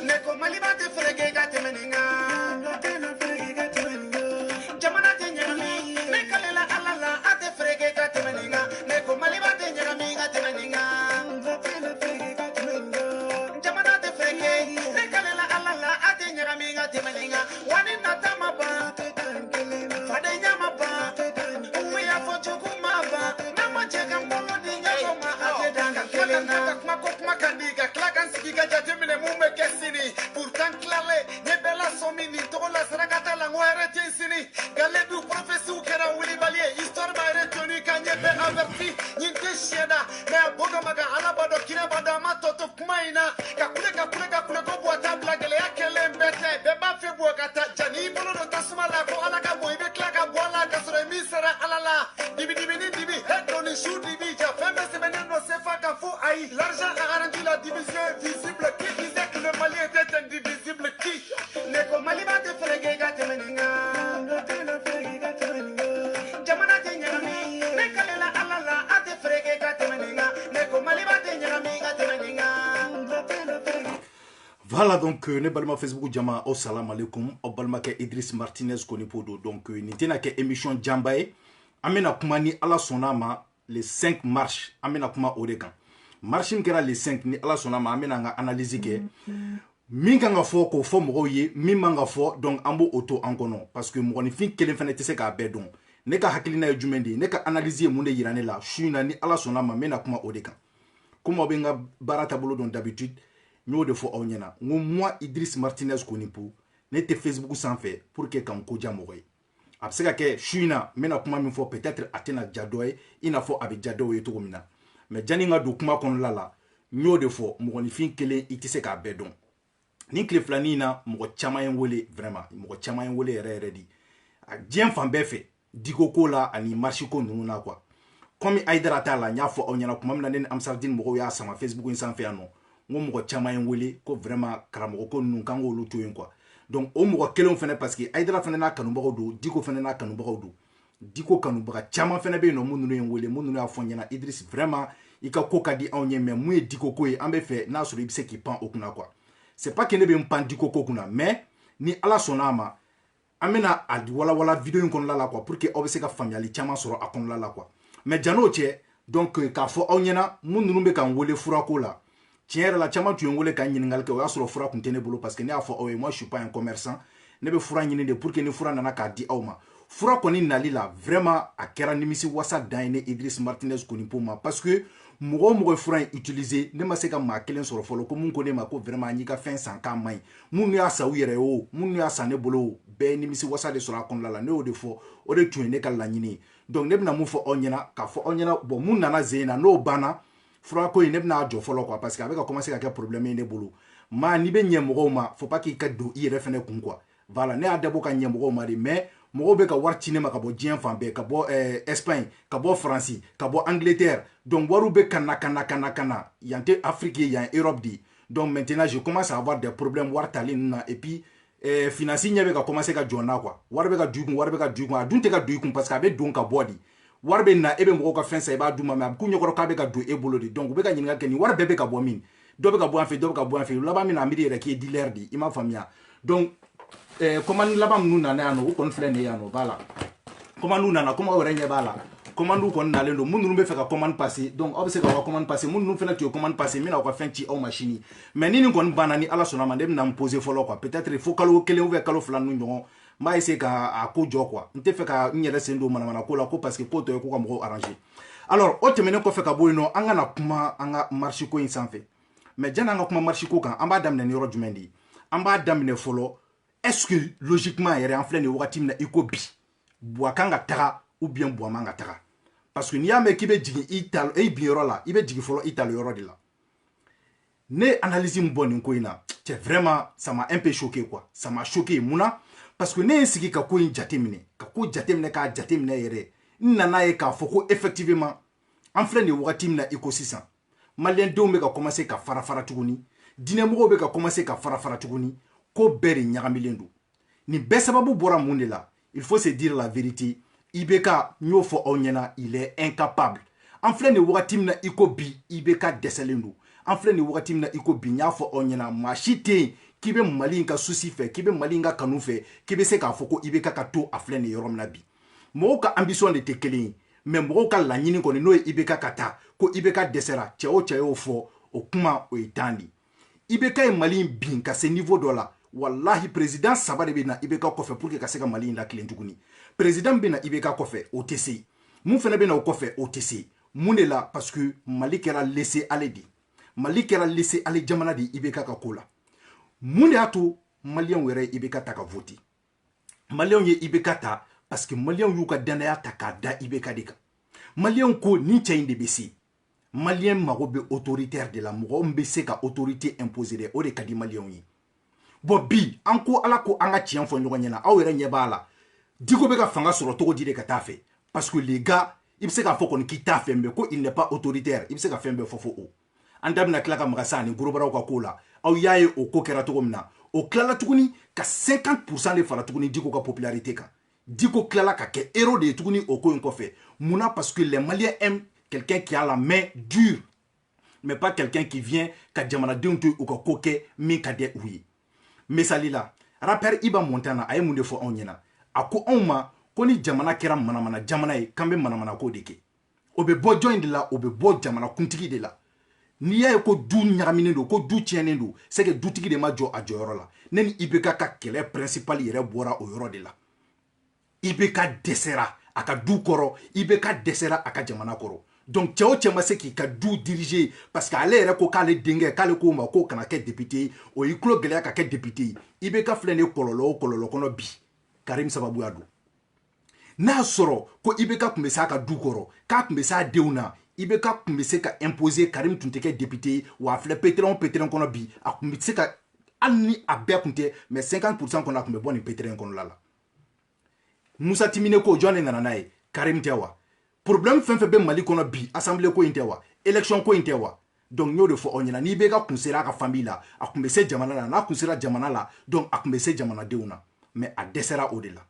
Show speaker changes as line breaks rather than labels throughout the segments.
neko maliba te frege ga temeninga gatena frege ga temeninga jamana te nyami ne kalela alala ate frege ga temeninga neko maliba te nyami ga temeninga gatena frege ga temeninga jamana te frege ne kalela alala ate nyami ga temeninga wani natama ba te tankele fade nyama ba te tankele we ya fojugu ma ba nama cheka mbolo di nyama ma ate tankele na kuma kandiga klakan sigiga jatemine mume kesini pourtant clale nyebela somini tola sarakata la ngwere tinsini gale du professeur kera wili balie histoire ba retenu kanyebe averti nyinte sheda me aboga maga alabado kina badama toto kumaina kakule ko boata blagele akele mbete beba fe bogata jani bolo do tasuma la ko alaka boibe klaka bola kasore misara alala dibi hedo ni shoot dibi ja fembe se veneno se faka fu ai l'argent a rendu la division visible qui disait que le Mali était indivisible qui neko Mali ba te frege ga te meninga gatena frege ga te meninga jamana te nyami ne kalela alala ate frege ga te meninga neko Mali ba te nyami ga te meninga gatena frege.
Voilà donc ne balma Facebook jama au salam alaikum au balma ke Idriss Martinez koni podo donc nitena ke émission Jambaye amena kumani ala sonama les 5 marches amena kuma orekan marche kera les 5 ni ala sonama amena nga analyse ke min kan ga fo ko fo mo ye min manga fo donc ambo auto ankono parce que mo ni fin kelen fene tese ka be don ne ka hakilina e jumendi ne ka analyser mun de yirane la shuna ni ala sonama mena kuma orekan kuma be nga barata bolo don d'habitude ñoo de fo awnyana ngo moi Idriss Martinez koni pou ne te Facebook sans fait pour que kan ko jamoy abseka ke shuna mena kuma min fo peut-être atena jadoy ina fo abi jadoy to mina mais jani nga do kuma kon lala ñoo de fo mo ni fin kele itise ka bedon ni kle flani na mo chama en wole vraiment mo chama en wole rere di a dien fan befe diko ko la ani marché ko nunu na quoi comme aidara ta la nya fo awnyana kuma mina nen am sardine mo ya sama Facebook sans fait ano mo chama en wole ko vraiment karamo ko nunu kan go lu to yen quoi donc o mo kelon fene parce que aidara fene na kanu bago do diko fene na kanu bago do diko kanu baga chama fene be no munu en wole munu afonyana Idriss vraiment ika koka di onye mais mu diko ko e ambe fe na so ibise ki pan okuna quoi c'est pas que ne be mpan diko ko kuna mais ni ala sonama amena adi wala vidéo kon la quoi pour que obese ka familiali chama soro akon la quoi mais jano che donc ka fo onyena munu be kan wole fura ko la tiens la chama tu ngole kan nyingal ke wa soro fura kun tene bolo parce que ne a fo moi je suis pas un commerçant ne be fura nyine de pour que ne fura nana ka di awma fura koni nali la vraiment a kera nimisi wasa daine Idriss Martinez koni poma parce que mogo fura utiliser ne ma se ka ma kelen soro folo ko mun ko ne ma ko vraiment ni ka fin san ka mai mun ya sa uyere o mun ya sa ne bolo be nimisi wasa de soro akon la ne o de fo o de tu ne ka la nyini donc ne bina mu fo onyena ka fo onyena bon mun nana zena no bana fura ko ne bina jo folo quoi parce que avec a commencer ka problème ne bolo ma ni be nye mogo ma faut pas qu'il ka do ire fene kun quoi voilà ne a dabo ka nye mogo ma de mais mogo be ka warti ne ma ka bo dien fan be ka bo Espagne ka bo France ka bo Angleterre donc waru be kana yante Afrique ya Europe di donc maintenant je commence à avoir des problèmes wartalina et puis financier nya be ka commencer ka jona quoi war be ka duikun adunte ka duikun parce que abe don ka body warbe na ebe mogo ka fensa eba duma ma ku nyokoro ka be ka do ebolo di donc be ka nyinga keni warbe be ka bo min do be ka bo en fait laba min amiri re ki dealer di ima famia donc comment laba mnu na na no kon flene ya no bala comment nous na comment ore nya bala comment nous kon na lendo munu be fe ka commande passer donc obse ka commande passer munu fe na tu commande passer mina ko fenti au machine mais ni kon banani ala sona mandem na me poser follow quoi peut-être il faut kalo kele ou kalo flan nu nyon ma essayer ka a ko jo quoi nte fe ka nyere sendo mana ko la ko parce que ko to ko ko arranger alors o temene ko fe ka boyno anga na kuma anga marché ko sans fait mais jana anga kuma marché ko kan amba damne ni ro jumendi amba damne folo est-ce que logiquement yere en flene wakati na iko bi boakanga tara ou bien boamanga tara parce que ni ame ki be digi italo e bioro la ibe digi folo italo yoro de la ne analyse mboni ko ina c'est vraiment ça m'a un peu choqué quoi ça m'a choqué muna parce que ne sigi ka ko jatemine ka jatemine yere nana e ka foko effectivement en flene wakati na iko 600 malien do me ka commencer ka fara tuguni dinemo be ka commencer ka fara tuguni ko beri nyagamilendu ni besababu bora munde la il faut se dire la vérité Ibeka nyofo onyena il est incapable en flene watimna iko bi Ibeka deselendu en flene watimna iko bi nyafo onyena machite k'i bɛ Mali in ka souci fɛ k'i bɛ Mali in ka kanu fɛ k'i bɛ se k'a fɔ ko IBK ka to a filɛ nin yɔrɔ min na bi mɔgɔw ka ambition de tɛ kelen ye mais mɔgɔw ka laɲini kɔni n'o ye IBK ka taa ko IBK dɛsɛra cɛ o cɛ y'o fɔ o kuma o ye tan de IBK ye Mali in bin ka se niveau dɔ la wallahi président saba de bɛ na IBK kɔfɛ pour que ka se ka Mali in lakilen tuguni président bɛ na IBK kɔfɛ o tɛ se mun fana bɛ na o kɔfɛ o tɛ se mun de la parce que Mali kɛra laisser aller de Mali kɛra laisser aller jamana de IBK ka ko la mun de y'a to maliyɛnw yɛrɛ ye IBK ta ka voter maliyɛnw ye IBK ta parce que maliyɛnw y'u ka danaya ta k'a da IBK de kan maliyɛnw ko nin cɛ in de bɛ se maliyɛn mago bɛ autoritaire de la mɔgɔ min bɛ se ka autorité imposer de o de ka di maliyɛnw ye bon bi an ko ala ko an ka tiɲɛ fɔ ɲɔgɔn ɲɛna aw yɛrɛ ɲɛ b'a la Diko bɛ ka fanga sɔrɔ cogo di de ka taa fɛ parce que les gars i bɛ se k'a fɔ kɔni k'i t'a fɛ mais ko il n'est pas autoritaire i bɛ se ka fɛn bɛɛ fɔ fɔ o an da bɛna tila ka maga sa ani gorobaraw ka ko la aw y'a ye o ko kɛra cogo min na o tilala tuguni ka 50% de fara tuguni Diko ka popularité kan Diko tilala ka kɛ héros de ye tuguni o ko in kɔfɛ munna parce que les Maliens aiment quelqu'un qui a la main dure mais pas quelqu'un qui vient ka jamanadenw to u ka ko kɛ min ka di u ye misali la rappeur Iba Montana a ye mun de fɔ anw ɲɛna a ko anw ma ko ni jamana kɛra manamana jamana ye k'an bɛ manamana ko de kɛ o bɛ bɔ jɔn de la o bɛ bɔ jamana kuntigi de la n'i y'a ye ko du ɲagaminen don ko du tiɲɛnen don c'est que dutigi de ma jɔ a jɔyɔrɔ la ne ni IBK ka kɛlɛ principal yɛrɛ bɔra o yɔrɔ de la IBK dɛsɛra a ka du kɔrɔ IBK dɛsɛra a ka jamana kɔrɔ donc cɛ o cɛ ma se k'i ka du diriger parce que ale yɛrɛ ko k'ale denkɛ k'ale ko ma ko kana kɛ député o y'i tulo gɛlɛya ka kɛ député IBK filɛ nin kɔlɔlɔ o kɔlɔlɔ kɔnɔ bi Karim sababuya don n'a sɔrɔ ko IBK tun bɛ se a ka du kɔrɔ k'a tun bɛ se a denw na IBK tun bɛ se ka imposer Karim tun tɛ kɛ député wa a filɛ pétrin kɔnɔ bi a tun bɛ se ka hali ni a bɛɛ tun tɛ mais 50% kɔnɔ a tun bɛ bɔ nin pétrin kɔnɔla la Musa Timine ko jɔn de nana n'a ye Karim tɛ wa problème fɛn fɛn bɛ Mali kɔnɔ bi assemblée ko in tɛ wa élection ko in tɛ wa donc n y'o de fɔ aw ɲɛna ni IBK kun sera a ka famille la a kun bɛ se jamana la n'a kun sera jamana la donc a kun bɛ se jamanadenw na mais a dɛsɛra o de la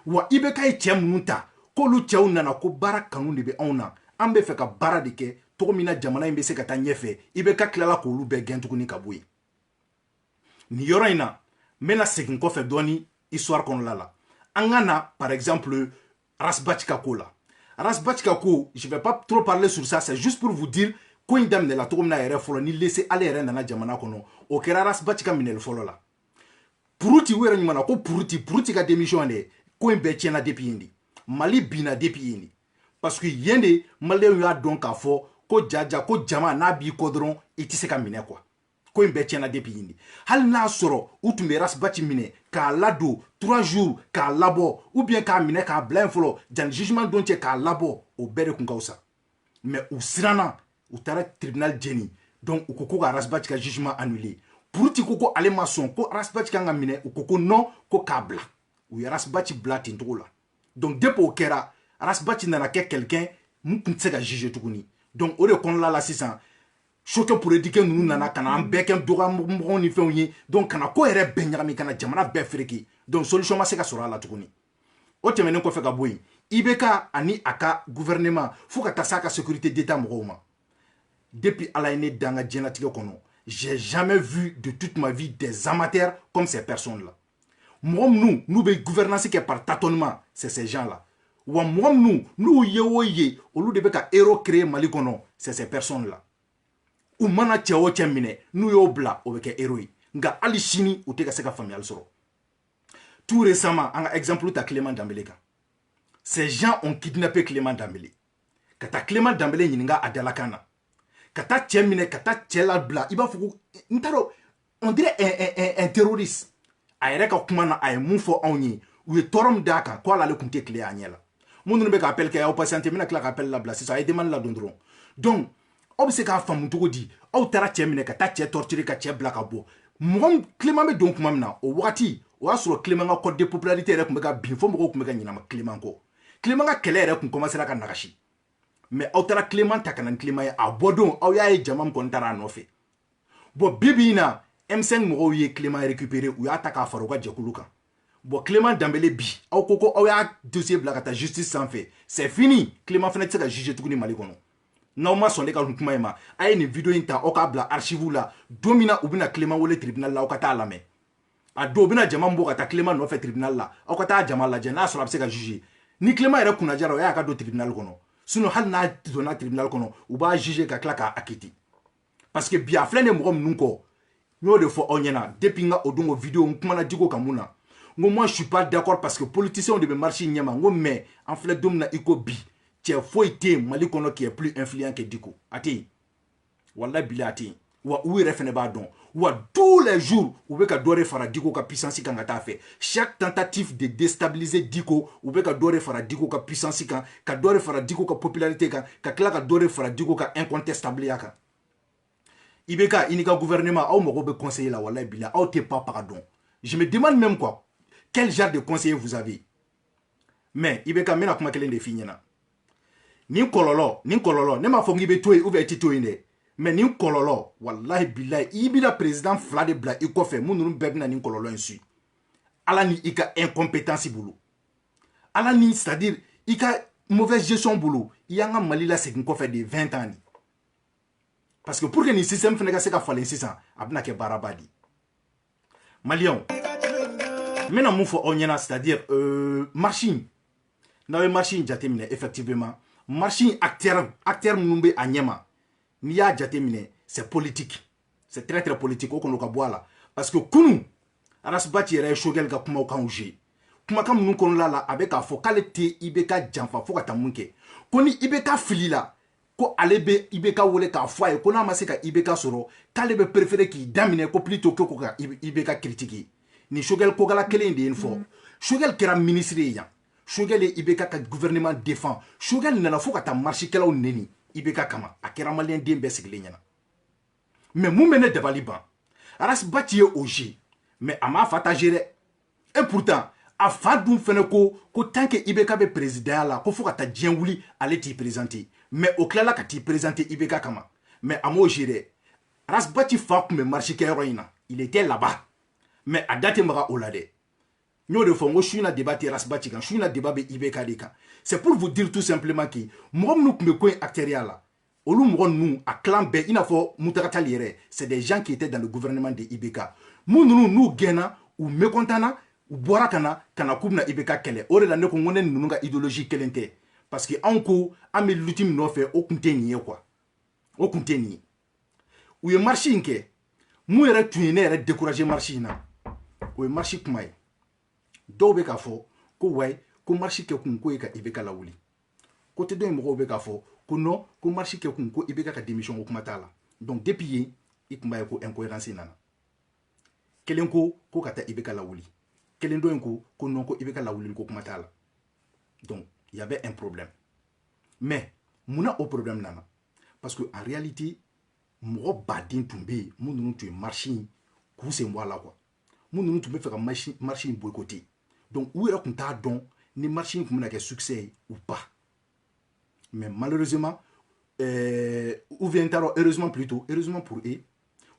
wa IBK ye cɛ minnu ta k'olu cɛw nana ko baara kanu de bɛ anw na an bɛ fɛ ka baara de kɛ cogo min na jamana in bɛ se ka taa ɲɛfɛ IBK tilala k'olu bɛɛ gɛn tuguni ka bɔ yen nin yɔrɔ in na n bɛna segin kɔfɛ dɔɔni histoire kɔnɔla la an ka na par exemple Rasbach ka ko la Rasbach ka ko je vais pas trop parler sur ça c'est juste pour vous dire ko in daminɛla cogo min na yɛrɛ fɔlɔ ni laisser aller yɛrɛ nana jamana kɔnɔ o kɛra Rasbach ka minɛli fɔlɔ la Puruti u yɛrɛ ɲuman na ko Puruti ka démission de ko in bɛɛ tiɲɛna depuis yen de Mali binna depuis yen de parce que yen de maliyɛnw y'a dɔn k'a fɔ ko jaja ko jama n'a b'i kɔ dɔrɔn i tɛ se ka minɛ quoi ko in bɛɛ tiɲɛna depuis yen de hali n'a sɔrɔ u tun bɛ Rasbach minɛ k'a ladon 3 jours k'a labɔ ou bien k'a minɛ k'a bila yen fɔlɔ jani jugement don cɛ k'a labɔ o bɛɛ de tun ka wusa mais u siranna u taara tribunal jeni donc u ko ka Rasbach ka jugement annulé Puruti ko ale ma sɔn ko Rasbach kan ka minɛ u ko non ko k'a bila u ye Rasbach bila ten togo la donc depuis o kɛra Rasbach nana kɛ quelqu'un mun tun tɛ se ka juger tuguni donc o de kɔnɔla la sisan choqué politique ninnu nana ka na an bɛɛ kɛ dɔgɔmɔgɔw ni fɛnw ye donc kana ko yɛrɛ bɛɛ ɲagami kana jamana bɛɛ fereke donc solution ma se ka sɔrɔ a la tuguni o tɛmɛnen kɔfɛ ka bɔ yen IBK ani a ka gouvernement fo ka taa s'a ka sécurité d'état mɔgɔw ma depuis ala ye ne dan ka diɲɛlatigɛ kɔnɔ j'ai jamais vu de toute ma vie des amateurs comme ces personnes là mɔgɔ minnu n'u bɛ gouvernance kɛ par tâtonnement c'est ces gens là wa mɔgɔ minnu n'u ye o ye olu de bɛ ka héros créer Mali kɔnɔ c'est ces personnes là u mana cɛ o cɛ minɛ n'u y'o bila o bɛ kɛ héros ye nka hali sini u tɛ ka se ka faamuyali sɔrɔ tout récemment an ka exemple ta Clément Dembélé kan ces gens ont kidnappé Clément Dembélé ka taa Clément Dembélé ɲininka a dalakan na ka taa cɛ minɛ ka taa cɛ labila i b'a fɔ ko n t'a dɔn on dirait un terroriste a yɛrɛ ka kuma na a ye mun fɔ anw ye u ye tɔɔrɔ min d'a kan ko hali ale tun tɛ tile a ɲɛ la minnu bɛ ka appel kɛ aw patienter n bɛna tila ka appel labila sisan a ye demande ladon dɔrɔn donc aw bɛ se k'a faamu cogo di aw taara cɛ minɛ ka taa cɛ torturer ka cɛ bila ka bɔ mɔgɔ Clément bɛ don kuma min na o wagati o y'a sɔrɔ Clément ka code de popularité yɛrɛ tun bɛ ka bin fo mɔgɔw tun bɛ ka ɲinama Clément kɔ Clément ka kɛlɛ yɛrɛ tun commencera ka nagasi mais aw taara Clément ta ka na ni Clément ye a bɔ don aw y'a ye jama min kɔni taara a nɔfɛ bon bi in na M5 mɔgɔw ye Clément récupérer u y'a ta k'a fara u ka jɛkulu kan bon Clément Dembélé bi aw ko aw y'a dossier bila ka taa justice sanfɛ c'est fini Clément fana tɛ se ka juger tuguni Mali kɔnɔ n'aw ma sɔn ne ka nin kuma in ma a ye nin video in ta aw k'a bila archive la don min na u bɛna Clément wele tribunal la aw ka taa lamɛn a don u bɛna jama min bɔ ka taa Clément nɔfɛ tribunal la aw ka taa jama lajɛ n'a sɔrɔ a bɛ se ka juger ni Clément yɛrɛ kunna jara o y'a ka don tribunal kɔnɔ sinon hali n'a donna tribunal kɔnɔ u b'a juger ka tila k'a acquitter parce que bi a filɛ nin ye mɔgɔ minnu kɔ n y'o de fɔ aw ɲɛna depuis n ka o don o video n kumana Diko kan mun na n ko moi je suis pas d'accord parce que politiciens de bɛ marche ɲɛma n ko mais an filɛ don min na i ko bi cɛ foyi tɛ yen Mali kɔnɔ qui est plus influent que Diko a tɛ yen wallahi billahi a tɛ yen wa u yɛrɛ fɛnɛ b'a dɔn wa tous les jours u bɛ ka dɔ de fara Diko ka puissance kan ka taa fɛ chaque tentative de déstabiliser Diko u bɛ ka dɔ de fara Diko ka puissance kan ka dɔ de fara Diko ka popularité kan ka tila ka dɔ de fara Diko ka incontestabilité kan IBK i ni ka gouvernement aw mago bɛ conseiller la wallahi billahi aw tɛ pas paga dɔn je me demande même quoi quel genre de conseiller vous avez mais IBK n bɛna kuma kelen de f'i ɲɛna nin kɔlɔlɔ ne m'a fɔ k'i bɛ to yen ou bien i tɛ to yen dɛ mais nin kɔlɔlɔ wallahi billahi i bɛna président fila de bila i kɔfɛ mun ninnu bɛɛ bɛna nin kɔlɔlɔ in su ala ni i ka incompétence bolo ala ni c'est à dire i ka mauvaise gestion bolo i y'an ka Mali la segin kɔfɛ de 20 ans ni parce que pour que nin système fɛnɛ ka se ka falen sisan a bɛna kɛ baaraba di maliyɛnw n bɛna mun fɔ aw ɲɛna c'est à dire marche in n'aw ye marche in jateminɛ effectivement marche in acteur minnu bɛ a ɲɛma n'i y'a jateminɛ c'est politique c'est très très politique o kɔnɔ ka bɔ a la parce que kunun Arasbachi yɛrɛ ye Choguel ka kumaw kan jouer kumakan minnu kɔnɔla la a bɛ k'a fɔ k'ale tɛ IBK janfa fo ka taa mun kɛ ko ni IBK filila ko ale bɛ IBK wele k'a fɔ a ye ko n'a ma se ka IBK sɔrɔ k'ale bɛ préférer k'i daminɛ ko plutôt que ko ka IBK critiquer ni Choguel kogala kelen de ye nin fɔ Choguel kɛra ministre ye yan Choguel ye IBK ka gouvernement défend Choguel nana fo ka taa marchikɛlaw neni IBK kama a kɛra malien den bɛɛ sigilen ɲɛna mais mun bɛ ne dabali ban Arasbachi ye o jeu mais a m'a fa tager dɛ et pourtant a fa dun fɛnɛ ko tant que IBK bɛ président la ko fo ka taa diɲɛ wuli ale t'i présenter mais o tilala ka t'i présenter IBK kama mais a m'o jeu dɛ Arasbachi fa tun bɛ marche kɛyɔrɔ in na il était là-bas mais a da tɛ maga o la dɛ n y'o de fɔ n ko su in na débat tɛ Arasbachi kan su in na débat bɛ IBK de kan c'est pour vous dire tout simplement que mɔgɔ minnu tun bɛ ko in acteurs la olu mɔgɔ ninnu a clan bɛɛ i n'a fɔ Muntaka Tall yɛrɛ c'est des gens qui étaient dans le gouvernement de IBK mun ninnu n'u gɛnna u mécontana u bɔra ka na k'u bɛna IBK kɛlɛ o de la ne ko n ko ne ninnu ka idéologie kelen tɛ parce que anw ko an bɛ lutte min nɔfɛ o tun tɛ nin ye quoi o tun tɛ nin ye u ye marche in kɛ mun yɛrɛ tun ye ne yɛrɛ décourager marche in na o ye marche kuma ye dɔw bɛ k'a fɔ ko wayi ko marche kɛ kun ko ye ka IBK lawuli côté dɔ in mɔgɔw bɛ k'a fɔ ko non ko marche kɛ kun ko IBK ka démission ko kuma t'a la donc depuis yen i tun b'a ye ko incohérence nana kelen ko ka taa IBK lawuli kelen dɔ in ko non ko IBK lawuli ko kuma t'a la donc il y avait un problème mais munna o problème nana parce que en réalité mɔgɔ baden tun bɛ yen mun ninnu tun ye marche in k'u sen bɔ a la quoi mun ninnu tun bɛ fɛ ka marche in boycotter donc u yɛrɛ tun t'a dɔn ni marche in tun bɛna kɛ succès ye ou pas mais malheureusement ou bien heureusement plutôt heureusement pour eux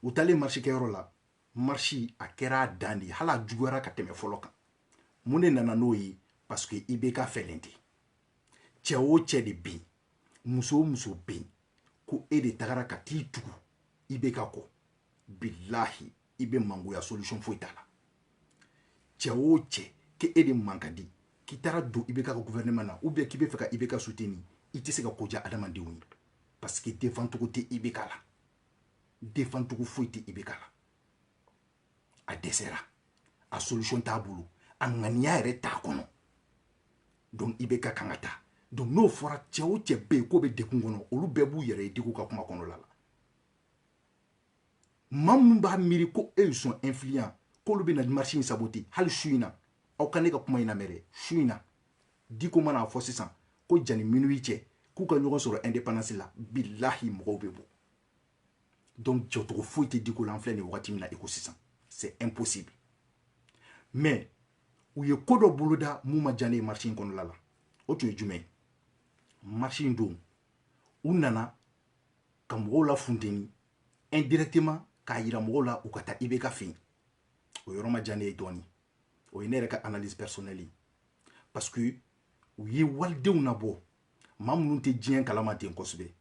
u taalen marche kɛyɔrɔ la marche a kɛra dan de hali a juguyara ka tɛmɛ fɔlɔ kan mun de nana n'o ye parce que IBK fɛlen tɛ cɛ o cɛ de bɛ yen muso o muso bɛ yen ko e de tagara ka t'i tugu IBK kɔ bilahi i bɛ mangoya solution foyi t'a la cɛ o cɛ k'e de man ka di k'i taara don IBK ka gouvernement na ou bien k'i bɛ fɛ ka IBK soutenir i tɛ se ka ko diya adamadenw ye parce que défend cogo tɛ IBK la défend cogo foyi tɛ IBK la a dɛsɛra a solution t'a bolo a ŋaniya yɛrɛ t'a kɔnɔ donc IBK kan ka taa donc n'o fɔra cɛ o cɛ bɛ yen k'o bɛ degun kɔnɔ olu bɛɛ b'u yɛrɛ ye Diko ka kuma kɔnɔla la maa minnu b'a miiri ko eux sont influents k'olu bɛ na marche in saboter hali su in na aw ka ne ka kuma in lamɛn dɛ su in na Diko mana fɔ sisan ko jani minuit cɛ k'u ka ɲɔgɔn sɔrɔ indépendance la bilahi mɔgɔw bɛ bɔ donc jɔcogo foyi tɛ Diko la an filɛ nin wagati min na i ko sisan c'est impossible mais u ye ko dɔ boloda mun ma diya ne ye marche in kɔnɔla la o tun ye jumɛn ye marche in don u nana ka mɔgɔw la funteni indirectement k'a yira mɔgɔw la u ka taa IBK fɛ yen o yɔrɔ ma diya ne ye dɔɔni o ye ne yɛrɛ ka analyse personnelle ye parce que u ye walidenw nabɔ maa minnu tɛ diɲɛ kalama ten kosɛbɛ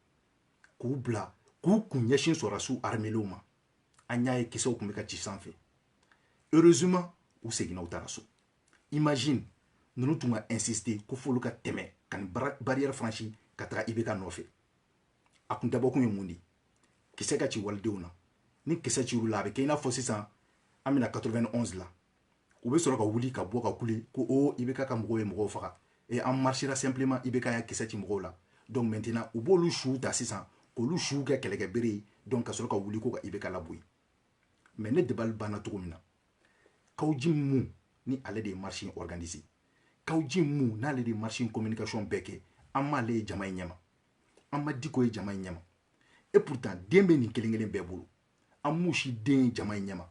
k'u bila k'u kun ɲɛsin sɔrɔdasiw armelew ma an y'a ye kisɛw tun bɛ ka ci sanfɛ heureusement u seginna u taara so imagine ninnu tun ka insister ko f'olu ka tɛmɛ ka nin barrière franchi ka taga IBK nɔfɛ a kun dabɔkun ye mun de kisɛ ka ci walidenw na ni kisɛ cir'u la a bɛ kɛ i n'a fɔ sisan an bɛna 91 la u bɛ sɔrɔ ka wuli ka bɔ ka kule ko o IBK ka mɔgɔw ye mɔgɔw faga et an marchera simplement IBK ya kisɛ ci mɔgɔw la donc maintenant u b'olu suw ta sisan k'olu suw kɛ kɛlɛkɛbere ye donc ka sɔrɔ ka wuli ko ka IBK labɔ mais ne dabali banna cogo min na Kawji Mu ni ale de ye marche in organiser Kawji Mu n'ale de ye marche in communication bɛɛ kɛ an m'ale ye jama in ɲɛma an ma Diko ye jama in ɲɛma et pourtant den bɛ nin kelen kelen bɛɛ bolo an m'u si den ye jama in ɲɛma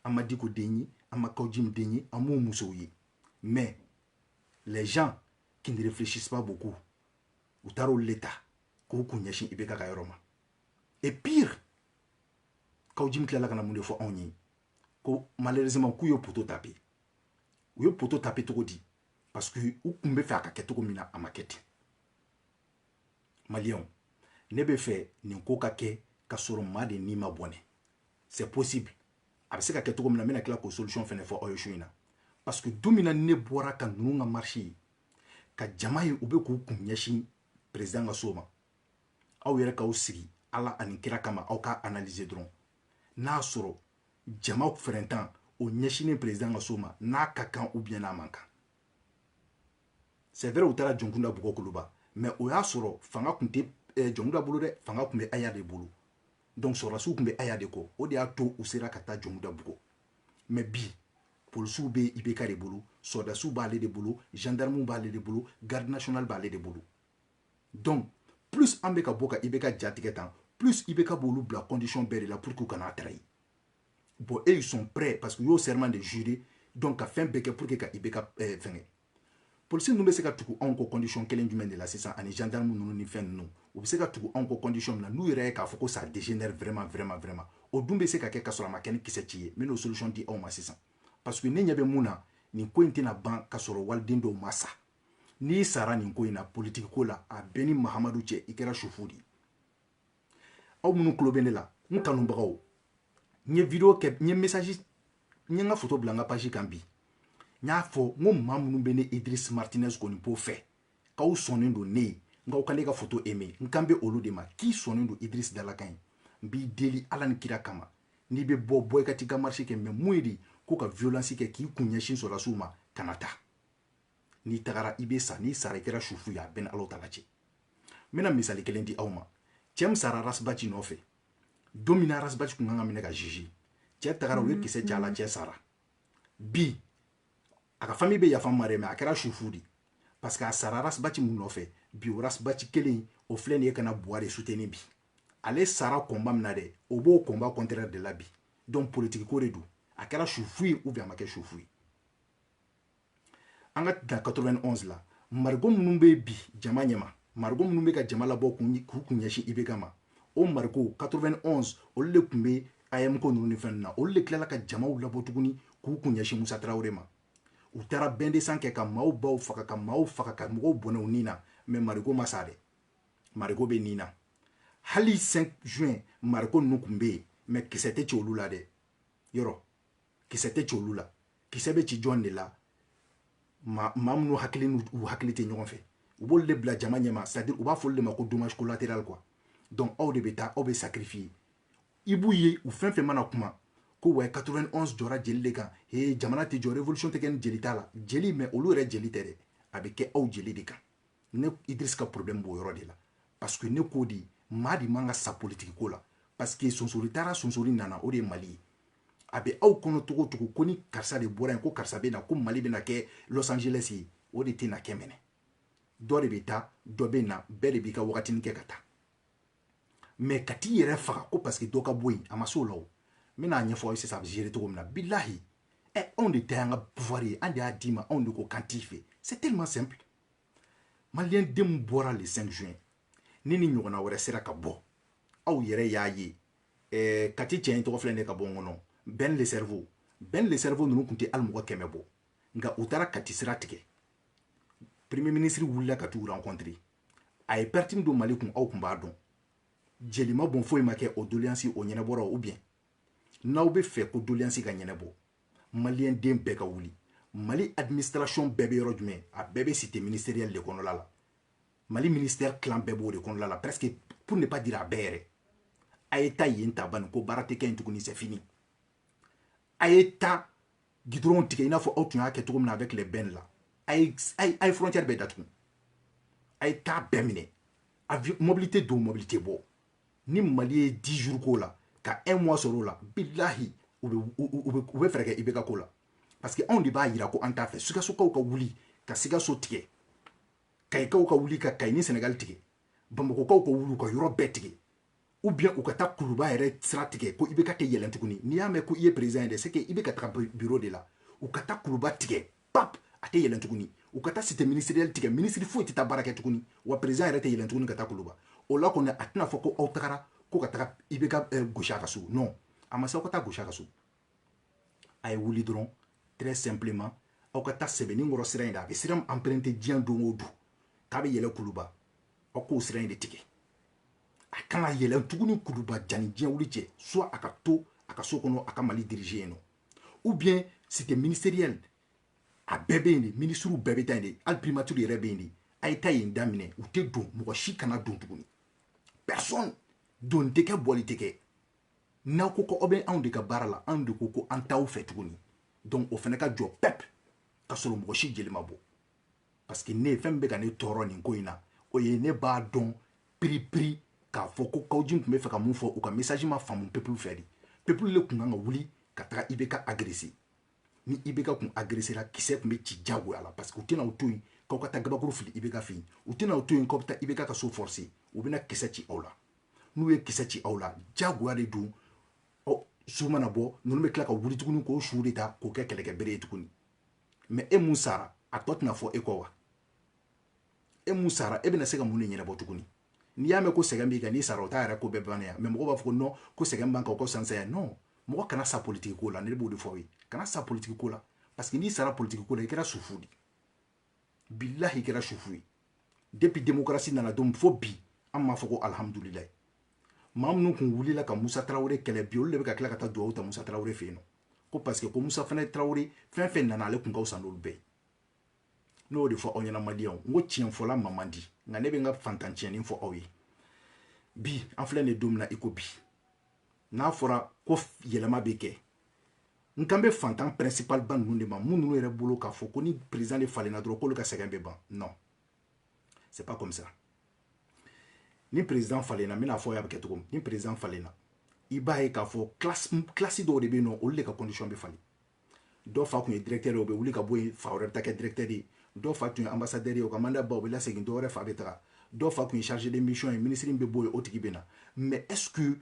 an ma Diko den ye an ma Kawji Mu den ye an m'u musow ye mais les gens qui ne réfléchissent pas beaucoup u taara olu le ta k'u kun ɲɛsin IBK ka yɔrɔ ma et pire Kawji Mu tilala ka na mun de fɔ anw ye ko malheureusement k'u ye poto tapé u ye poto tapé cogo di parce que u kun bɛ fɛ a ka kɛ cogo min na a ma kɛ ten maliyɛnw ne bɛ fɛ nin ko ka kɛ ka sɔrɔ maa de ni ma bɔnɛ c'est possible a bɛ se ka kɛ cogo min na n bɛna tila k'o solution fɛnɛ fɔ aw ye su in na parce que don min na ne bɔra ka ninnu ka marche ye ka jama ye u bɛ k'u kun ɲɛsin président ka so ma aw yɛrɛ k'aw sigi ala ani kira kama aw ka analyser dɔrɔn n'a sɔrɔ jama fɛrɛntan o ɲɛsinen président ka so ma n'a ka kan ou bien n'a man kan c'est vrai u taara Jɔnkunda Bugɔ Kuluba mais o y'a sɔrɔ fanga tun tɛ Jɔnkunda bolo dɛ fanga tun bɛ Aya de bolo donc sɔrɔdasiw tun bɛ Aya de kɔ o de y'a to u sera ka taa Jɔnkunda Bugɔ mais bi polisiw bɛ IBK de bolo sɔrɔdasiw b'ale de bolo gendarmew b'ale de bolo garde nationale b'ale de bolo donc plus an bɛ ka bɔ ka IBK jatigɛ tan plus IBK b'olu bila condition bɛɛ de la pour que u kana trahir bon eux ils sont prêts parce que y'o serment de jurer donc ka fɛn bɛɛ kɛ pour que ka IBK fɛngɛ policiers ninnu bɛ se ka tugu anw kɔ condition kelen jumɛn de la sisan ani gendarme ninnu ni fɛn ninnu u bɛ se ka tugu anw kɔ condition min na n'u yɛrɛ ye k'a fɔ ko ça dégénère vraiment o dun bɛ se ka kɛ ka sɔrɔ a ma kɛ ni kisɛ ci ye n bɛn'o solution di aw ma sisan parce que ne ɲɛ bɛ mun na nin ko in tɛna ban ka sɔrɔ waliden dɔw ma sa n'i sara nin ko in na politique ko la a bɛɛ ni Mahamadu cɛ i kɛra sufu de ye aw minnu tulo bɛ ne la n kanubagaw n ye video kɛ n ye message n ye n ka photo bila n ka page kan bi n y'a fɔ n ko maa minnu bɛ ne Idriss Martinez Konipo fɛ k'aw sɔnnen don ne ye nkaw ka ne ka photo aimé n kan bɛ olu de ma k'i sɔnnen don Idriss Dalakan ye n b'i deli ala ni kira kama n'i bɛ bɔ i ka t'i ka marche kɛ mais mun ye de ko ka violence kɛ k'i kun ɲɛsin sɔrɔdasiw ma kana taa n'i tagara i bɛ sa n'i sara i kɛra sufu ye a bɛɛ ni Alahu Taala cɛ n bɛna misali kelen di aw ma cɛ min sara Rasbachi nɔfɛ don min na Rasbachi kun kan ka minɛ ka juger cɛ tagara u ye kisɛ ci a la cɛ sara bi a ka famille bɛ yafa ma dɛ mais a kɛra sufu de parce que a sara Rasbachi mun nɔfɛ bi o Rasbachi kelen o filɛ nin ye kana Buhari soutenir bi ale sara combat min na dɛ o b'o combat contraire de la bi donc politique ko de don a kɛra sufu ye ou bien a ma kɛ sufu ye an ka dan 91 la marigo minnu bɛ bi jama ɲɛma marigo minnu bɛ ka jama labɔ k'u kun ɲɛsin IBK ma o marigo 91 olu de tun bɛ AM ko ninnu ni fɛn ninnu na olu de tilala ka jamaw labɔ tuguni k'u kun ɲɛsin Musa Tarawele ma u taara bɛndesan kɛ ka maaw baw faga ka maaw faga ka mɔgɔw bɔnɛ u nin na mais marigo ma sa dɛ marigo bɛ nin na hali 5 juin marigo ninnu tun bɛ yen mais kisɛ tɛ ci olu la dɛ yɔrɔ kisɛ tɛ ci olu la kisɛ bɛ ci jɔn de la maa minnu hakili n'u hakili tɛ ɲɔgɔn fɛ u b'olu de bila jama ɲɛma c'est à dire u b'a fɔ olu de ma ko dommage collatéral quoi donc aw de bɛ taa aw bɛ sacrifier i b'u ye u fɛn fɛn mana kuma ko wa 91 jɔra jeli de kan jamana tɛ jɔ révolution tɛ kɛ ni jeli t'a la jeli mais olu yɛrɛ jeli tɛ dɛ a bɛ kɛ aw jeli de kan ne Idriss ka problème b'o yɔrɔ de la parce que ne ko de maa de man ka sa politique ko la parce que sonsori taara sonsori nana o de ye Mali ye a bɛ aw kɔnɔ togo togo ko ni karisa de bɔra yen ko karisa bɛ na ko Mali bɛna kɛ Los Angeles ye o de tɛna kɛ mɛnɛ dɔ de bɛ taa dɔ bɛ na bɛɛ de b'i ka wagatinin kɛ ka taa mais ka t'i yɛrɛ faga ko parce que dɔ ka bɔ yen a ma s'o la o n bɛna ɲɛfɔ aw ye sisan a bɛ gérer cogo min na bilahi anw de ta y'an ka pouvoir ye an de y'a d'i ma anw de ko k'an t'i fɛ c'est tellement simple maliyɛn den min bɔra le 5 juin ni ni ɲɔgɔnna wɛrɛ sera ka bɔ aw yɛrɛ y'a ye Kati cɛ in tɔgɔ filɛ ne ka bɔ n kɔnɔ Ben le cerveau ninnu tun tɛ hali mɔgɔ 100 bɔ nka u taara Kati sira tigɛ premier ministre wulila ka t'u rencontrer a ye perte min don Mali kun aw kun b'a dɔn jelima bon foyi ma kɛ o doléance o ɲɛnabɔra ou bien n'aw bɛ fɛ ko doléance ka ɲɛnabɔ malien den bɛɛ ka wuli Mali administration bɛɛ bɛ yɔrɔ jumɛn a bɛɛ bɛ cité ministérielle de kɔnɔla la Mali ministère clan bɛɛ b'o de kɔnɔla la presque pour ne pas dire a bɛɛ yɛrɛ a ye taa yen ta bani ko baara tɛ kɛ yen tuguni c'est fini a ye taa gidron tigɛ i n'a fɔ aw tun y'a kɛ cogo min na avec les bennes là a ye frontière bɛɛ datugu a ye taa bɛɛ minɛ avion mobilité don mobilité bɔ ni Mali ye 10 jours k'o la ka 1 mois sɔrɔ o la bilahi u bɛ fɛɛrɛ kɛ IBK ko la parce que anw de b'a yira ko an t'a fɛ Sikasokaw ka wuli ka Sikaso tigɛ Kayikaw ka wuli ka Kayi ni Sénégal tigɛ Bamakokaw ka wuli ka yɔrɔ bɛɛ tigɛ ou bien u ka taa Kuluba yɛrɛ sira tigɛ ko IBK tɛ yɛlɛn tuguni n'i y'a mɛn ko i ye président ye dɛ c'est que i bɛ ka taga bureau de la u ka taa Kuluba tigɛ pap a tɛ yɛlɛn tuguni u ka taa cité ministérielle tigɛ ministre foyi tɛ taa baara kɛ tuguni wa président yɛrɛ tɛ yɛlɛn tuguni ka taa Kuluba o la kɔni a tɛna fɔ ko aw tagara ko ka taga IBK gosi a ka so non a ma se aw ka taa gosi a ka so a ye wuli dɔrɔn très simplement aw ka taa Sɛbɛnnikɔrɔ sira in de a bɛ sira emprunté diɲɛ don o don k'a bɛ yɛlɛ Kuluba aw k'o sira in de tigɛ a kan ka yɛlɛn tuguni Kuluba jani diɲɛ wuli cɛ soit a ka to a ka so kɔnɔ a ka Mali diriger yen nɔ ou bien c'était ministériel a bɛɛ bɛ yen de ministres bɛɛ bɛ taa yen de hali primature yɛrɛ bɛ yen de a ye taa yen daminɛ u tɛ don mɔgɔ si kana don tuguni personne don tɛ kɛ bɔli tɛ kɛ n'aw ko ko aw bɛ anw de ka baara la anw de ko ko an t'aw fɛ tuguni donc o fana ka jɔ pep ka sɔrɔ mɔgɔ si jeli ma bɔ parce que ne fɛn min bɛ ka ne tɔɔrɔ nin ko in na o ye ne b'a dɔn piri k'a fɔ ko Kawji tun bɛ fɛ ka mun fɔ u ka message ma faamu peuple fɛ de peuple le tun kan ka wuli ka taga IBK agresser ni IBK kun agressera kisɛ tun bɛ ci jagoya la parce que u tɛna u to yen k'aw ka taa gabakuru fili IBK fɛ yen u tɛna u to yen k'aw bɛ taa IBK ka so forcer u bɛna kisɛ ci aw la n'u ye kisɛ ci aw la jagoya de don su mana bɔ ninnu bɛ tila ka wuli tuguni k'o su de ta k'o kɛ kɛlɛkɛbere ye tuguni mais e mun sara a tɔ tɛna fɔ e kɔ wa e mun sara e bɛna se ka mun de ɲɛnabɔ tuguni n'i y'a mɛn ko sɛgɛn b'i kan n'i sara o t'a yɛrɛ ko bɛɛ bannen ya mais mɔgɔw b'a fɔ ko non ko sɛgɛn b'an kan o ka fisa saya non mɔgɔ kana sa politique ko la ne b'o de fɔ aw ye kana sa politique ko la parce que n'i sara politique ko la i kɛra sufu de bilahi i kɛra sufu ye depuis démocratie nana donc fo bi an m'a fɔ ko alhamdulilayi maa minnu kun wulila ka Musa Tarawele kɛlɛ bi olu de bɛ ka tila ka taa duwawu ta Musa Tarawele fɛ yen nɔ ko parce que ko Musa fana Tarawele fɛn fɛn nana ale kun ka fisa n'olu bɛɛ ye n'o de fɔ aw ɲɛna maliyɛnw n ko tiɲɛ fɔla ma man di nka ne bɛ n ka fantan tiɲɛni fɔ aw ye bi an filɛ nin don min na i ko bi n'a fɔra ko yɛlɛma bɛ kɛ n kan bɛ fantan principal ba ninnu de ma mun ninnu yɛrɛ bolo k'a fɔ ko ni président de falenna dɔrɔn k'olu ka sɛgɛn bɛ ban non c'est pas comme ça ni président falenna n bɛna fɔ a bɛ kɛ cogo min ni président falenna i b'a ye k'a fɔ classe dɔw de bɛ yen nɔ olu de ka condition bɛ falen dɔw fa tun ye directeur ye o bɛ wuli ka bɔ yen fa wɛrɛ bɛ taa kɛ directeur ye dɔw fa tun ye ambassadeur ye o ka mandat ban o bɛ lasegin dɔw wɛrɛ fa bɛ taga dɔw fa tun ye chargé de mission ye ministre bɛ bɔ yen o tigi bɛ na mais est ce que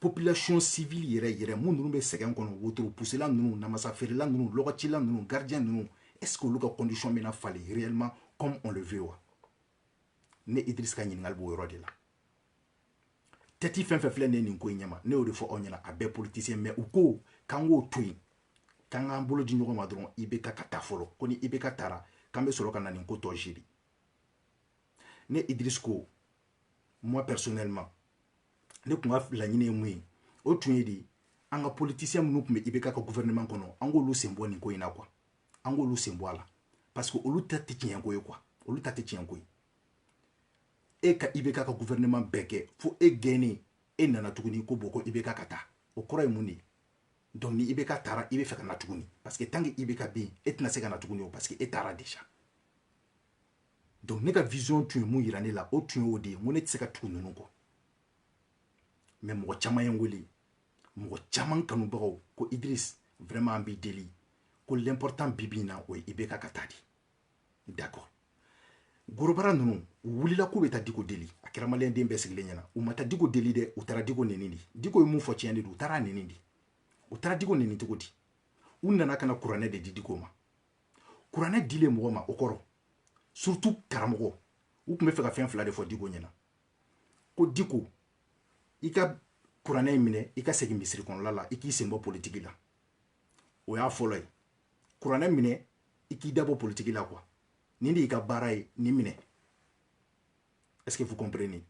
population civile yɛrɛ mun ninnu bɛ sɛgɛn kɔnɔ wotoro pusela ninnu namasa feerela ninnu lɔgɔcila ninnu gardien ninnu est ce que olu ka condition bɛna falen réellement comme on le veut wa ne Idriss ka ɲininkali b'o yɔrɔ de la tɛti fɛn fɛn filɛ ne nin ko in ɲɛma ne y'o de fɔ aw ɲɛna a bɛɛ politicien mais u ko k'an k'o to yen k'an k'an bolo di ɲɔgɔn ma dɔrɔn IBK ka taa fɔlɔ ko ni IBK taara k'an bɛ sɔrɔ ka na nin ko tɔ gérer ne Idriss ko moi personnellement ne kun ka laɲini ye mun ye o tun ye de an ka politicien minnu tun bɛ IBK ka gouvernement kɔnɔ an k'olu sen bɔ nin ko in na quoi an k'olu sen bɔ a la parce que olu ta tɛ tiɲɛ ko ye quoi olu ta tɛ tiɲɛ ko ye e ka IBK ka gouvernement bɛɛ kɛ fo e gɛnnen e nana tuguni ko bɔ ko IBK ka taa o kɔrɔ ye mun de ye donc ni IBK taara i bɛ fɛ ka na tuguni parce que tant que IBK bɛ yen e tɛna se ka na tuguni o parce que e taara déjà donc ne ka vision tun ye mun yira ne la o tun ye o de ye n ko ne tɛ se ka tugu ninnu kɔ mais mɔgɔ caman ye n wele mɔgɔ caman kanubagaw ko Idriss vraiment an b'i deli ko l'important bi bi in na o ye IBK ka taa de d'accord gorobara ninnu u wulila k'u bɛ taa Diko deli a kɛra maliyɛn den bɛɛ sigilen ɲɛna u ma taa Diko deli dɛ u taara Diko neni de Diko ye mun fɔ tiɲɛ de don u taara a neni de u taara Diko neni cogo di u nana ka na kuranɛ de di Diko ma kuranɛ dilen mɔgɔ ma o kɔrɔ surtout karamɔgɔ u tun bɛ fɛ ka fɛn fila de fɔ Diko ɲɛna ko Diko i ka kuranɛ in minɛ i ka segin misiri kɔnɔla la i k'i sen bɔ politiki la o y'a fɔlɔ ye kuranɛ minɛ i k'i dabɔ politiki la quoi nin de y'i ka baara ye nin minɛ est-ce que vous comprenez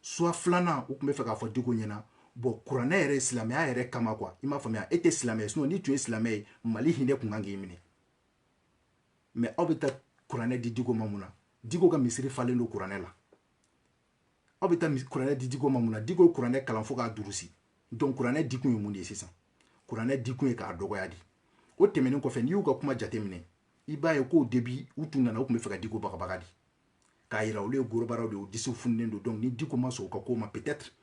soit filanan u tun bɛ fɛ k'a fɔ Diko ɲɛna bon kuranɛ yɛrɛ silamɛya yɛrɛ kama quoi i m'a faamuya e tɛ silamɛ ye sinon ni tun ye silamɛ ye Mali hinɛ kun kan k'i minɛ mais aw bɛ taa kuranɛ di Diko ma mun na Diko ka misiri falen don kuranɛ la aw bɛ taa kuranɛ di Diko ma mun na Diko ye kuranɛ kalan fo k'a durusi donc kuranɛ dikun ye mun de ye sisan kuranɛ dikun ye k'a dɔgɔya di o tɛmɛnen kɔfɛ n'i y'u ka kuma jateminɛ i b'a ye k'o debi u tun nana u tun bɛ fɛ ka Diko bagabaga di k'a yira olu ye gorobaraw de ye u disiw fununen don donc ni Diko ma sɔn u ka ko ma peut-être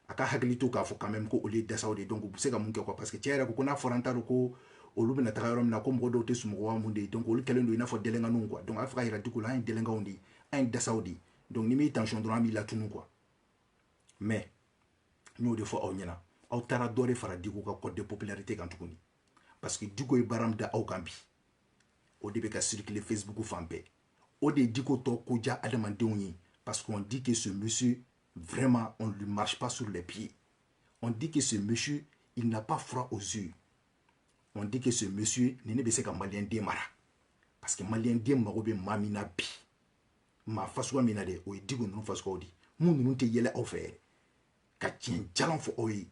a ka hakili to k'a fɔ quand même ko olu ye dasaw de donc u bɛ se ka mun kɛ quoi parce que cɛ yɛrɛ ko n'a fɔra an t'a dɔn ko olu bɛna taga yɔrɔ min na ko mɔgɔ dɔw tɛ sunɔgɔ mun de ye donc olu kɛlen don i n'a fɔ dɛlɛnganiw quoi donc a bɛ fɛ ka yira Diko la an ye dɛlɛnganw de ye an ye dasaw de ye donc ni m'i tension dɔrɔn an b'i latunu quoi mais n y'o de fɔ aw ɲɛna aw taara dɔ de fara Diko ka code de popularité kan tuguni parce que Diko ye baara min da aw kan bi o de bɛ ka circuler Facebook fan bɛɛ o de ye Diko tɔ ko diya adamadenw ye parce qu'on dit que ce monsieur vraiment on ne lui marche pas sur les pieds on dit que ce monsieur il n'a pas froid aux yeux on dit que ce monsieur ni ne bɛ se ka maliyɛn den mara parce que maliyɛn den mago bɛ maa min na bi maa fasuguya min na dɛ o ye Diko ninnu fasuguyaw de mun ninnu tɛ yɛlɛ aw fɛ yɛrɛ ka tiɲɛ jalan fɔ aw ye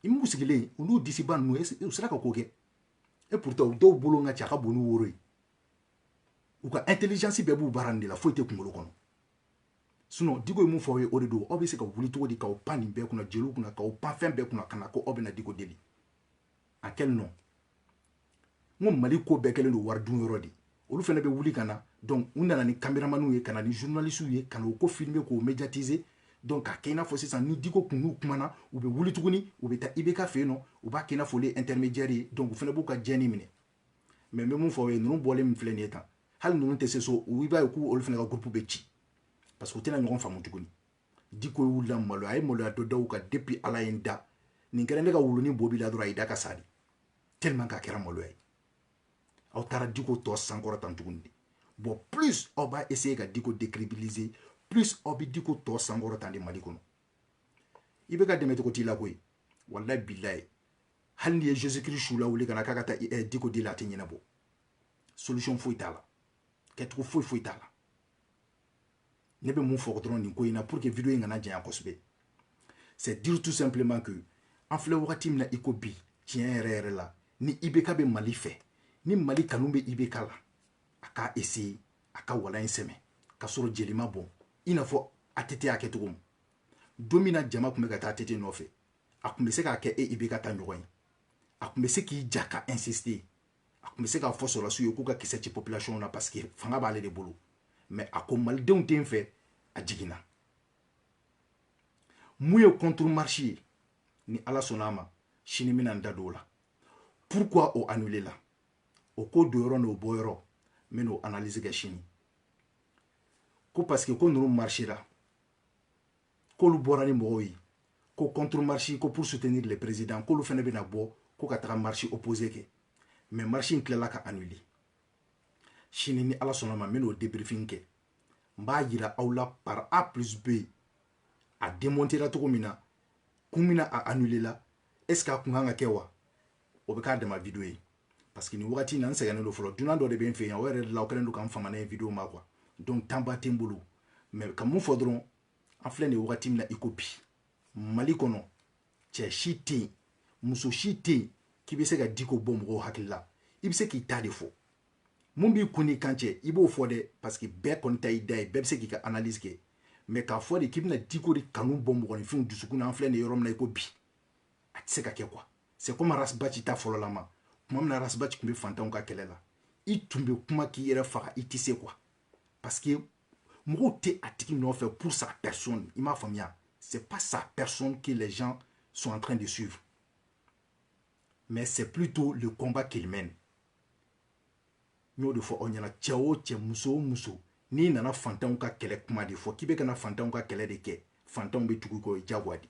i m'u sigilen u n'u disiba ninnu u sera ka ko kɛ et pourtant u dɔw bolo ka ca a ka bon n'u woro ye u ka intelligence bɛɛ b'u baara nin de la foyi tɛ kunkolo kɔnɔ sinon Diko ye mun fɔ aw ye o de don aw bɛ se ka wuli cogo di k'aw pan nin bɛɛ kunna jeliw kunna k'aw pan fɛn bɛɛ kunna ka na ko aw bɛna Diko deli a quel nom n ko Mali ko bɛɛ kɛlen don wari dun yɔrɔ de olu fana bɛ wuli ka na donc u nana ni caméramaniw ye ka na ni journalistes ye ka na o ko filmer k'o médiatiser donc k'a kɛ i n'a fɔ sisan ni Diko kun n'u kumana u bɛ wuli tuguni u bɛ taa IBK fɛ yen nɔ u b'a kɛ i n'a fɔ olu ye intermédiaire ye donc u fana b'u ka jɛni minɛ mais n bɛ mun fɔ aw ye ninnu bɔlen min filɛ nin ye tan hali ninnu tɛ se so i b'a ye k'u olu fana ka groupe bɛ ci parce que u tɛna ɲɔgɔn faamu tuguni Diko ye wulila maloya a ye maloya dɔ da u kan depuis ala ye n da nin kɛra ne ka wulunin bɔ b'i la dɔrɔn a y'i da ka sa de tellement k'a kɛra maloya ye aw taara Diko tɔ sankɔrɔ tan tuguni de bon plus aw b'a essayer ka Diko décrédibiliser plus aw bɛ Diko tɔ sankɔrɔ tan de Mali kɔnɔ i bɛ ka dɛmɛ cogo t'i la koyi wallahi billahi hali n'i ye Jésus Christ su la wuli ka na k'a ka taa Diko deli a tɛ ɲɛnabɔ solution foyi t'a la kɛcogo foyi t'a la ne bɛ mun fɔ dɔrɔn nin ko in na pour que vidéo in kana janya kosɛbɛ c'est dire tout simplement que an filɛ wagati min na i ko bi tiɲɛ yɛrɛ yɛrɛ la ni IBK bɛ Mali fɛ ni Mali kanu bɛ IBK la a k'a essayer a ka walan in sɛmɛ ka sɔrɔ jeli ma bɔn i n'a fɔ ATT y'a kɛ cogo min don min na jama tun bɛ ka taa ATT nɔfɛ a tun bɛ se k'a kɛ IBK ta ɲɔgɔn ye a tun bɛ se k'i ja ka insister a tun bɛ se k'a fɔ sɔrɔdasiw ye k'u ka kisɛ ci population na parce que fanga b'ale de bolo mais a ko malidenw tɛ n fɛ a jiginna mun ye contre marche ye ni ala sɔnna a ma sini n bɛna n da don o la pourquoi o annulé la o ko don yɔrɔ n'o bɔ yɔrɔ n bɛ n'o analyse kɛ sini ko parce que ko ninnu marchera k'olu bɔra ni mɔgɔw ye ko contre marche ko pour soutenir le président k'olu fana bɛna bɔ ko ka taga marche opposé kɛ mais marche in tilala ka annulé sini ni ala sɔnna a ma n bɛ n'o débriefing kɛ n b'a yira aw la par A plus B a démontera cogo min na kun min na a annulé la est ce que a kun kan ka kɛ wa o bɛ k'a dama vidéo ye parce que nin wagati in na n sɛgɛnnen don fɔlɔ dunan dɔ de bɛ n fɛ yan o yɛrɛ de la o kɛlen don ka n famana ye vidéo ma quoi donc temps ba tɛ n bolo mais ka mun fɔ dɔrɔn an filɛ nin wagati min na i ko bi Mali kɔnɔ cɛ si tɛ yen muso si tɛ yen k'i bɛ se ka Diko bɔ mɔgɔw hakili la i bɛ se k'i ta de fɔ mun b'i kun ni kan cɛ i b'o fɔ dɛ parce que bɛɛ kɔni ta y'i da ye bɛɛ bɛ se k'i ka analyse kɛ mais k'a fɔ de k'i bɛna Diko de kanu bɔ mɔgɔninfinw dusukun na an filɛ nin yɔrɔ min na i ko bi a tɛ se ka kɛ quoi c'est comme Arasbachi ta fɔlɔlama tuma min na Arasbachi tun bɛ fantanw ka kɛlɛ la i tun bɛ kuma k'i yɛrɛ faga i tɛ se quoi parce que mɔgɔw tɛ a tigi nɔfɛ pour sa personne i m'a faamuya c'est pas sa personne que les gens sont en train de suivre mais c'est plutôt le combat qu'il mène n y'o de fɔ aw ɲɛna cɛ o cɛ muso o muso n'i nana fantanw ka kɛlɛ kuma de fɔ k'i bɛ kana fantanw ka kɛlɛ de kɛ fantanw bɛ tugu i kɔ o ye diyagoya de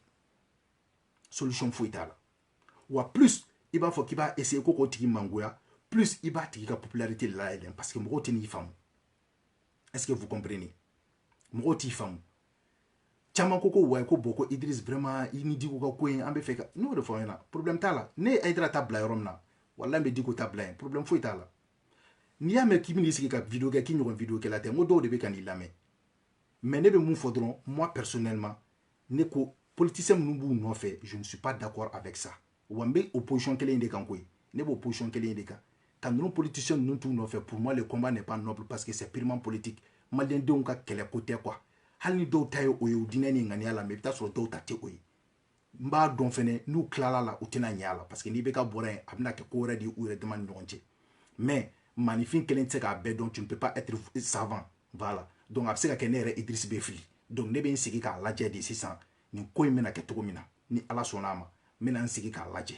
solution foyi t'a la wa plus i b'a fɔ k'i b'a essayer ko k'o tigi mangoya plus i b'a tigi ka popularité de layɛlɛn parce que mɔgɔw tɛ n'i faamu est-ce que vous comprenez mɔgɔw t'i faamu caman ko wa ko bon ko Idriss vraiment i ni Diko ka ko in an bɛ fɛ ka n'o de fɔ aw ɲɛna problème t'a la ne ye Aïdara ta bila yɔrɔ min na walahi n bɛ Diko ta bila yen problème foyi t'a la n'i y'a mɛn k'i bɛn'i sigi ka vidéo kɛ k'i ɲɔgɔn vidéo kɛla tɛ n ko dɔw de bɛ ka n'i lamɛn mais ne be mun fɔ dɔrɔn moi personnellement ne ko politicien minnu b'u nɔfɛ je ne suis pas d'accord avec ça wa n bɛ opposition kelen de kan koyi ne bɛ opposition kelen de kan ka ninnu politicien ninnu t'u nɔfɛ pour moi le combat n'est pas noble parce que c'est purement politique maliyɛndenw ka kɛlɛ ko tɛ quoi hali ni dɔw ta ye o ye u diinɛ ni ŋaniya la mais i bɛ taa sɔrɔ dɔw ta tɛ o ye n b'a dɔn fɛnɛ n'u tilala la u tɛna ɲɛ a la parce que n'i bɛ ka bɔra yen a bɛna kɛ ko wɛrɛ de ye u yɛrɛ dama ni ɲɔgɔn cɛ mais maanifin kelen tɛ se k'a bɛɛ dɔn tu ne peux pas être savant voilà donc a bɛ se ka kɛ ne yɛrɛ Idriss bɛ fili donc ne bɛ n sigi k'a lajɛ de sisan nin ko in bɛna kɛ cogo min na ni ala sɔnna a ma n bɛna n sigi k'a lajɛ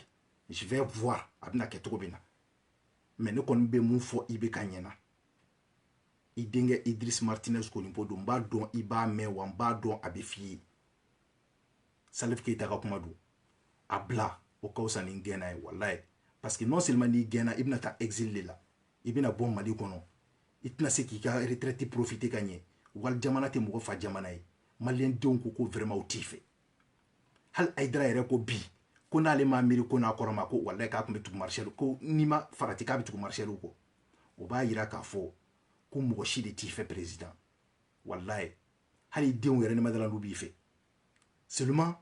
je vais voir a bɛna kɛ cogo min na mais ne kɔni bɛ mun fɔ i bɛ ka ɲɛna i denkɛ Idriss Martinez Konipo don n b'a dɔn i b'a mɛn wa n b'a dɔn a bɛ f'i ye Salif Keita ka kuma don a bila o ka fisa ni n gɛnna ye walayi parce que non seulement n'i gɛnna i bɛna taa exil de la i bɛna bɔ Mali kɔnɔ i tɛna se k'i ka retraite profiter ka ɲɛ wali jamana tɛ mɔgɔ fa jamana ye maliyɛndenw ko vraiment u t'i fɛ hali Aïdara yɛrɛ ko bi ko n'ale m'a miiri ko n'a kɔrɔ ma ko walayi k'a tun bɛ tugu Marshal ko n'i ma farati k'a bɛ tugu Marshal kɔ o b'a yira k'a fɔ ko mɔgɔ si de t'i fɛ président walayi hali denw yɛrɛ nɛmadala b'i fɛ seulement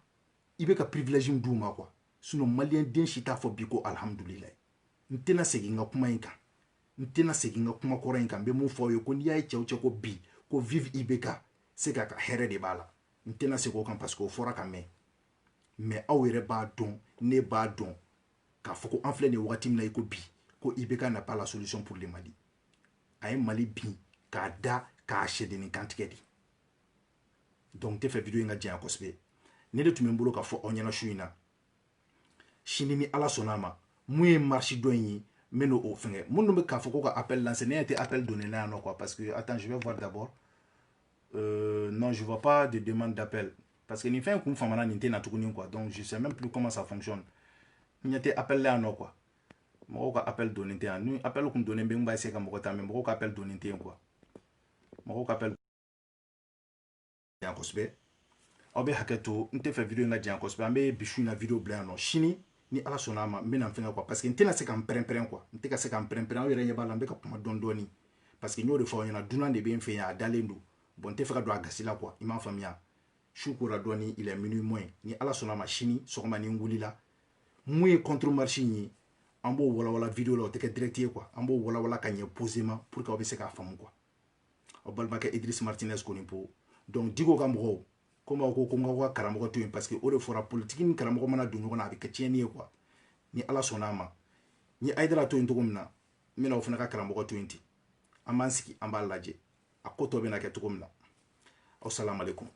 i bɛ ka privilège d'u ma quoi sinon maliyɛnden si t'a fɔ bi ko alhamdulilayi n tɛna segin n ka kuma in kan n tɛna segin n ka kuma kɔrɔ in kan n bɛ mun fɔ aw ye ko n'i y'a ye cɛw cɛ ko bi ko vive IBK c'est ka hɛrɛ de b'a la n tɛna segin o kan parce que o fɔra ka mɛn mais aw yɛrɛ b'a dɔn ne b'a dɔn k'a fɔ ko an filɛ nin wagati min na i ko bi ko IBK n'a pas la solution pour le Mali a ye Mali bin k'a da k'a sɛdennin kantigɛ de donc n tɛ fɛ video in ka janya kosɛbɛ ne de tun bɛ n bolo k'a fɔ aw ɲɛna su in na sini ni ala sɔnna a ma mun ye marche dɔ in ye n bɛ n'o fɛngɛ minnu bɛ k'a fɔ ko ka appel lancer ne tɛ appel donné là non quoi parce que attends je vais voir d'abord non je vois pas de demande d'appel parce que nin fɛn kun famana nin tɛ na tuguni quoi donc je sais même plus comment ça fonctionne n ɲɛ tɛ appel là non quoi mɔgɔw ka appel donné tɛ yan ni appel kun donné bɛ n b'a essayer ka mɔgɔ ta mais mɔgɔw ka appel donné tɛ yen quoi mɔgɔw ka appel yan kosɛbɛ aw bɛ hakɛ to n tɛ fɛ video in ka janya kosɛbɛ an bɛ bisu in na video bila yan nɔ sini ni ala sɔnna a ma n bɛna n fɛngɛ quoi parce que n tɛna se ka n pɛrɛn-pɛrɛn quoi n tɛ ka se ka n pɛrɛn-pɛrɛn aw yɛrɛ ɲɛ b'a la n bɛ ka kuma dɔɔni parce que n y'o de fɔ aw ɲɛna dunan de bɛ n fɛ yan a dalen don bon n tɛ fɛ ka don a gasi la quoi i m'a faamuya su kora dɔɔni il est minuit moins ni ala sɔnna a ma sini sɔgɔma ni n wulila mun ye contre marche in ye an b'o walawala video la o tɛ kɛ direct ye quoi an b'o walawala ka ɲɛ posément pour que aw bɛ se k'a faamu quoi aw balimakɛ Idriss Martinez Konipo donc Diko ka mɔgɔw komi aw ko ko n ka karamɔgɔ to yen parce que o de fɔra politique ni karamɔgɔ mana don ɲɔgɔn na a bɛ kɛ tiɲɛni ye quoi ni ala sɔnna a ma ni Aïdara to yen cogo min na n bɛna o fana ka karamɔgɔ to yen ten an b'an sigi an b'a lajɛ a ko tɔ bɛna kɛ cogo min na aw salamu aleykum